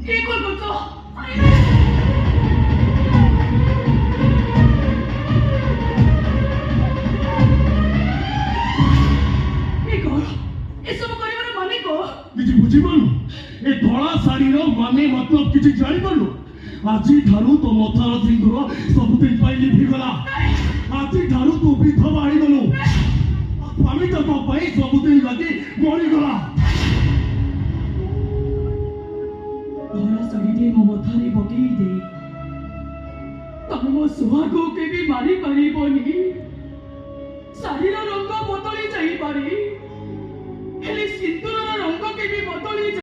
এই কল করছো এসব করিবার মানে কো কিছু বুঝিপারু এ ধଳା ଶାଢ଼ୀର ମାନେ ମତଲବ କିଛି ଜାଣିପାରୁନୁ ଆଜି ଠାରୁ ତୋ ମଥାର ସିନ୍ଦୁର ସବୁଦିନ ପାଇଁ ଲିଭିଗଲା ଆଜି ଠାରୁ ତୁ ବିଧବା ହେଇଗଲୁ ସ୍ୱାମୀଟା ତୋ ପାଇଁ ସବୁଦିନ ଲାଗି ମରିଗଲା ଧଳା ଶାଢ଼ୀଟେ ମୋ ମଥାରେ ପକେଇ ଦେ ତମ ସୁହାଗ କେବେ ମାରି ପାରିବନି ଶାଢ଼ୀର ରଙ୍ଗ ବଦଳି ଯାଇପାରେ